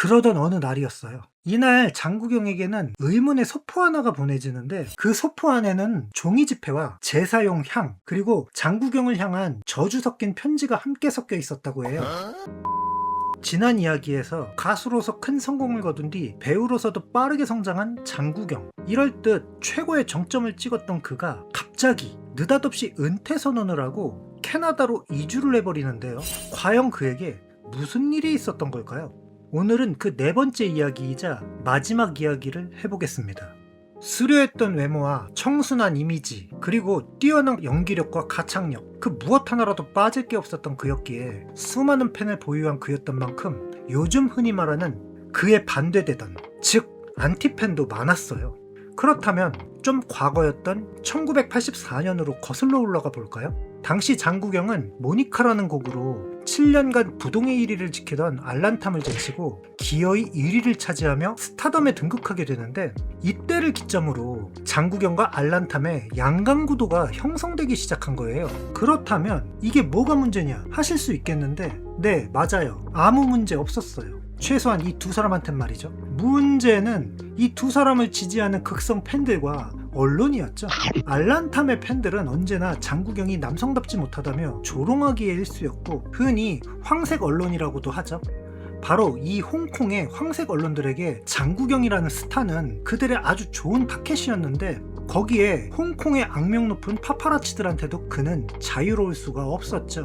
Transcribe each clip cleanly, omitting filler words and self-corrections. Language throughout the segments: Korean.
그러던 어느 날이었어요. 이날 장구경에게는 의문의 소포 하나가 보내지는데 그 소포 안에는 종이 지폐와 제사용 향 그리고 장구경을 향한 저주 섞인 편지가 함께 섞여 있었다고 해요. 지난 이야기에서 가수로서 큰 성공을 거둔 뒤 배우로서도 빠르게 성장한 장구경. 이럴 듯 최고의 정점을 찍었던 그가 갑자기 느닷없이 은퇴 선언을 하고 캐나다로 이주를 해버리는데요. 과연 그에게 무슨 일이 있었던 걸까요? 오늘은 그 네 번째 이야기이자 마지막 이야기를 해보겠습니다. 수려했던 외모와 청순한 이미지, 그리고 뛰어난 연기력과 가창력, 그 무엇 하나라도 빠질 게 없었던 그였기에 수많은 팬을 보유한 그였던 만큼 요즘 흔히 말하는 그에 반대되던, 즉 안티팬도 많았어요. 그렇다면 좀 과거였던 1984년으로 거슬러 올라가 볼까요? 당시 장구경은 모니카라는 곡으로 7년간 부동의 1위를 지키던 알란탐을 제치고 기어이 1위를 차지하며 스타덤에 등극하게 되는데, 이때를 기점으로 장구경과 알란탐의 양강구도가 형성되기 시작한 거예요. 그렇다면 이게 뭐가 문제냐 하실 수 있겠는데, 네, 맞아요. 아무 문제 없었어요. 최소한 이 두 사람한텐 말이죠. 문제는 이 두 사람을 지지하는 극성 팬들과 언론이었죠. 알란탐의 팬들은 언제나 장구경이 남성답지 못하다며 조롱하기에 일쑤였고, 흔히 황색 언론이라고도 하죠. 바로 이 홍콩의 황색 언론들에게 장구경이라는 스타는 그들의 아주 좋은 타켓이었는데, 거기에 홍콩의 악명 높은 파파라치들한테도 그는 자유로울 수가 없었죠.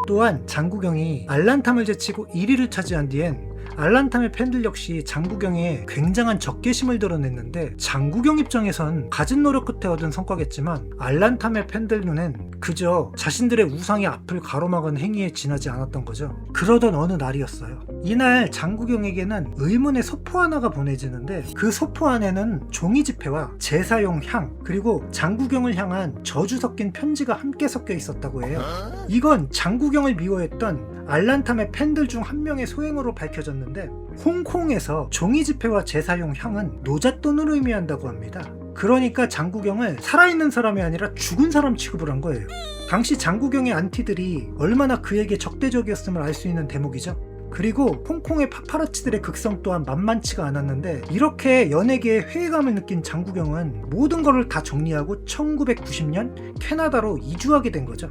또한 장구경이 알란탐을 제치고 1위를 차지한 뒤엔 알란탐의 팬들 역시 장구경에 굉장한 적개심을 드러냈는데, 장구경 입장에선 갖은 노력 끝에 얻은 성과겠지만 알란탐의 팬들 눈엔 그저 자신들의 우상의 앞을 가로막은 행위에 지나지 않았던 거죠. 그러던 어느 날이었어요. 이날 장구경에게는 의문의 소포 하나가 보내지는데 그 소포 안에는 종이 지폐와 제사용 향 그리고 장구경을 향한 저주 섞인 편지가 함께 섞여 있었다고 해요. 이건 장구경을 미워했던 알란탐의 팬들 중 한 명의 소행으로 밝혀졌는데, 홍콩에서 종이 지폐와 제사용 향은 노잣돈을 의미한다고 합니다. 그러니까 장구경을 살아있는 사람이 아니라 죽은 사람 취급을 한 거예요. 당시 장구경의 안티들이 얼마나 그에게 적대적이었음을 알 수 있는 대목이죠. 그리고 홍콩의 파파라치들의 극성 또한 만만치가 않았는데, 이렇게 연예계에 회의감을 느낀 장구경은 모든 것을 다 정리하고 1990년 캐나다로 이주하게 된 거죠.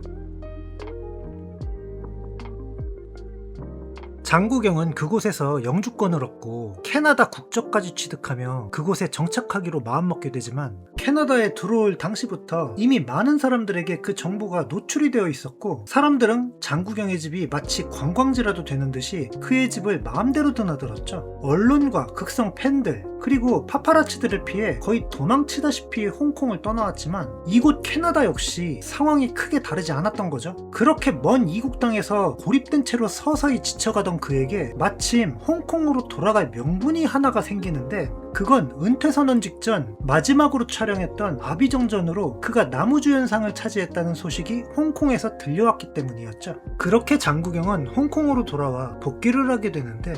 장구경은 그곳에서 영주권을 얻고 캐나다 국적까지 취득하며 그곳에 정착하기로 마음먹게 되지만, 캐나다에 들어올 당시부터 이미 많은 사람들에게 그 정보가 노출이 되어 있었고, 사람들은 장구경의 집이 마치 관광지라도 되는 듯이 그의 집을 마음대로 드나들었죠. 언론과 극성 팬들 그리고 파파라치들을 피해 거의 도망치다시피 홍콩을 떠나왔지만, 이곳 캐나다 역시 상황이 크게 다르지 않았던 거죠. 그렇게 먼 이국 땅에서 고립된 채로 서서히 지쳐가던 그에게 마침 홍콩으로 돌아갈 명분이 하나가 생기는데, 그건 은퇴선언 직전 마지막으로 촬영했던 아비정전으로 그가 나무주연상을 차지했다는 소식이 홍콩에서 들려왔기 때문이었죠. 그렇게 장구경은 홍콩으로 돌아와 복귀를 하게 되는데,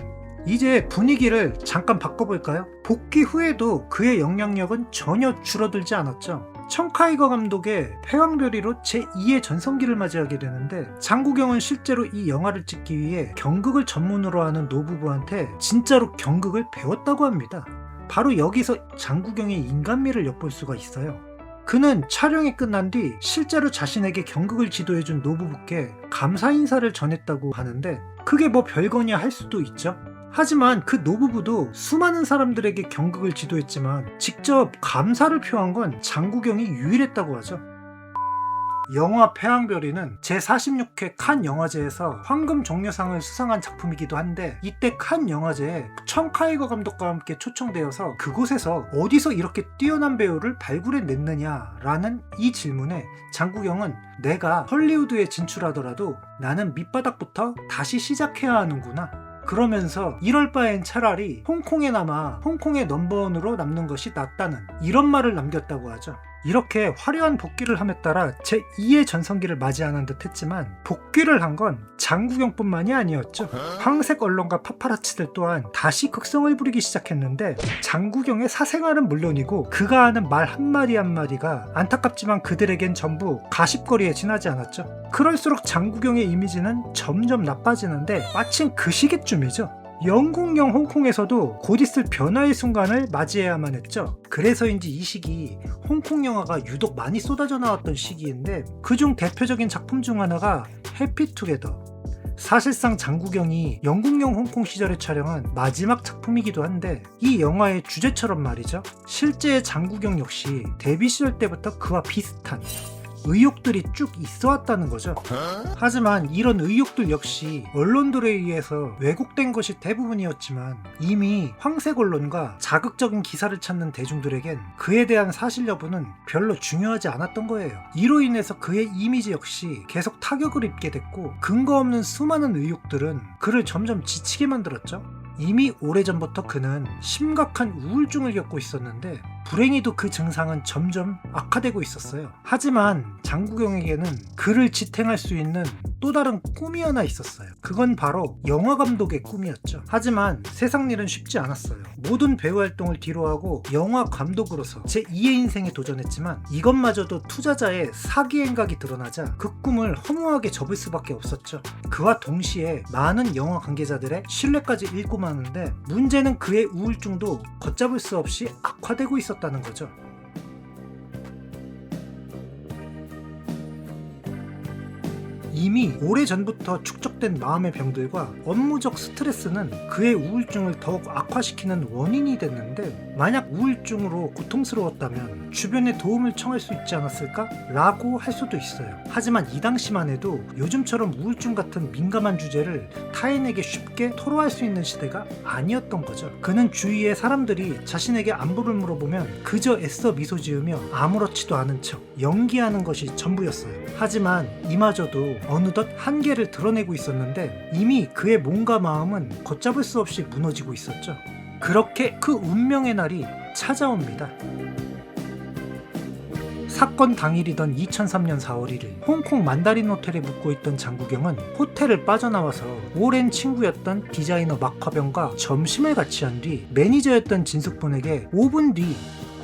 이제 분위기를 잠깐 바꿔볼까요? 복귀 후에도 그의 영향력은 전혀 줄어들지 않았죠. 청카이거 감독의 패왕별이로 제2의 전성기를 맞이하게 되는데, 장구경은 실제로 이 영화를 찍기 위해 경극을 전문으로 하는 노부부한테 진짜로 경극을 배웠다고 합니다. 바로 여기서 장구경의 인간미를 엿볼 수가 있어요. 그는 촬영이 끝난 뒤 실제로 자신에게 경극을 지도해준 노부부께 감사 인사를 전했다고 하는데, 그게 뭐 별거냐 할 수도 있죠. 하지만 그 노부부도 수많은 사람들에게 경극을 지도했지만 직접 감사를 표한 건 장구경이 유일했다고 하죠. 영화 패왕별이는 제46회 칸 영화제에서 황금 종려상을 수상한 작품이기도 한데, 이때 칸 영화제에 청카이거 감독과 함께 초청되어서 그곳에서 어디서 이렇게 뛰어난 배우를 발굴해냈느냐라는 이 질문에 장구경은 내가 헐리우드에 진출하더라도 나는 밑바닥부터 다시 시작해야 하는구나, 그러면서 이럴 바엔 차라리 홍콩에 남아 홍콩의 넘버원으로 남는 것이 낫다는 이런 말을 남겼다고 하죠. 이렇게 화려한 복귀를 함에 따라 제2의 전성기를 맞이하는 듯 했지만, 복귀를 한 건 장구경뿐만이 아니었죠. 황색 언론과 파파라치들 또한 다시 극성을 부리기 시작했는데, 장구경의 사생활은 물론이고 그가 하는 말 한마디 한마디가 안타깝지만 그들에겐 전부 가십거리에 지나지 않았죠. 그럴수록 장구경의 이미지는 점점 나빠지는데, 마침 그 시기쯤이죠. 영국령 홍콩에서도 곧 있을 변화의 순간을 맞이해야만 했죠. 그래서인지 이 시기 홍콩 영화가 유독 많이 쏟아져 나왔던 시기인데, 그중 대표적인 작품 중 하나가 해피투게더. 사실상 장국영이 영국령 홍콩 시절에 촬영한 마지막 작품이기도 한데, 이 영화의 주제처럼 말이죠, 실제의 장국영 역시 데뷔 시절 때부터 그와 비슷한 의혹들이 쭉 있어 왔다는 거죠. 하지만 이런 의혹들 역시 언론들에 의해서 왜곡된 것이 대부분이었지만, 이미 황색 언론과 자극적인 기사를 찾는 대중들에겐 그에 대한 사실 여부는 별로 중요하지 않았던 거예요. 이로 인해서 그의 이미지 역시 계속 타격을 입게 됐고, 근거 없는 수많은 의혹들은 그를 점점 지치게 만들었죠. 이미 오래전부터 그는 심각한 우울증을 겪고 있었는데, 불행히도 그 증상은 점점 악화되고 있었어요. 하지만 장국영에게는 그를 지탱할 수 있는 또 다른 꿈이 하나 있었어요. 그건 바로 영화 감독의 꿈이었죠. 하지만 세상 일은 쉽지 않았어요. 모든 배우 활동을 뒤로하고 영화 감독으로서 제2의 인생에 도전했지만, 이것마저도 투자자의 사기 행각이 드러나자 그 꿈을 허무하게 접을 수밖에 없었죠. 그와 동시에 많은 영화 관계자들의 신뢰까지 잃고 마는데, 문제는 그의 우울증도 걷잡을 수 없이 악화되고 있었다는 거죠. 이미 오래전부터 축적된 마음의 병들과 업무적 스트레스는 그의 우울증을 더욱 악화시키는 원인이 됐는데, 만약 우울증으로 고통스러웠다면 주변에 도움을 청할 수 있지 않았을까? 라고 할 수도 있어요. 하지만 이 당시만 해도 요즘처럼 우울증 같은 민감한 주제를 타인에게 쉽게 토로할 수 있는 시대가 아니었던 거죠. 그는 주위의 사람들이 자신에게 안부를 물어보면 그저 애써 미소 지으며 아무렇지도 않은 척 연기하는 것이 전부였어요. 하지만 이마저도 어느덧 한계를 드러내고 있었는데, 이미 그의 몸과 마음은 걷잡을 수 없이 무너지고 있었죠. 그렇게 그 운명의 날이 찾아옵니다. 사건 당일이던 2003년 4월 1일, 홍콩 만다린 호텔에 묵고 있던 장국영은 호텔을 빠져나와서 오랜 친구였던 디자이너 막화병과 점심을 같이 한 뒤 매니저였던 진숙분에게 5분 뒤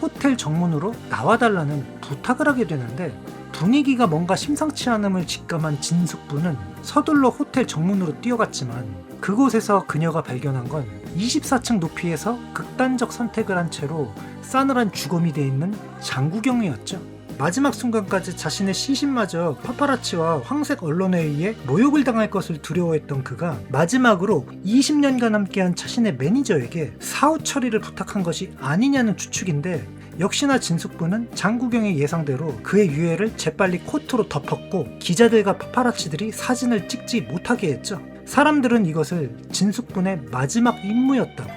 호텔 정문으로 나와달라는 부탁을 하게 되는데, 분위기가 뭔가 심상치 않음을 직감한 진숙분은 서둘러 호텔 정문으로 뛰어갔지만, 그곳에서 그녀가 발견한 건 24층 높이에서 극단적 선택을 한 채로 싸늘한 주검이 돼 있는 장국영이었죠. 마지막 순간까지 자신의 시신마저 파파라치와 황색 언론에 의해 모욕을 당할 것을 두려워했던 그가 마지막으로 20년간 함께한 자신의 매니저에게 사후 처리를 부탁한 것이 아니냐는 추측인데, 역시나 진숙부는 장국영의 예상대로 그의 유해를 재빨리 코트로 덮었고, 기자들과 파파라치들이 사진을 찍지 못하게 했죠. 사람들은 이것을 진숙분의 마지막 임무였다고.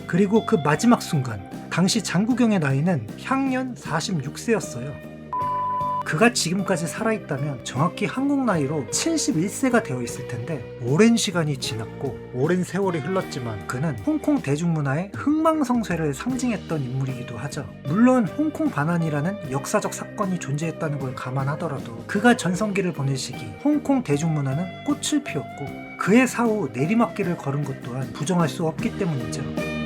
그리고 그 마지막 순간, 당시 장국영의 나이는 향년 46세였어요. 그가 지금까지 살아있다면 정확히 한국 나이로 71세가 되어 있을 텐데, 오랜 시간이 지났고 오랜 세월이 흘렀지만 그는 홍콩 대중문화의 흥망성쇠를 상징했던 인물이기도 하죠. 물론 홍콩 반환이라는 역사적 사건이 존재했다는 걸 감안하더라도 그가 전성기를 보낸 시기 홍콩 대중문화는 꽃을 피웠고, 그의 사후 내리막길을 걸은 것 또한 부정할 수 없기 때문이죠.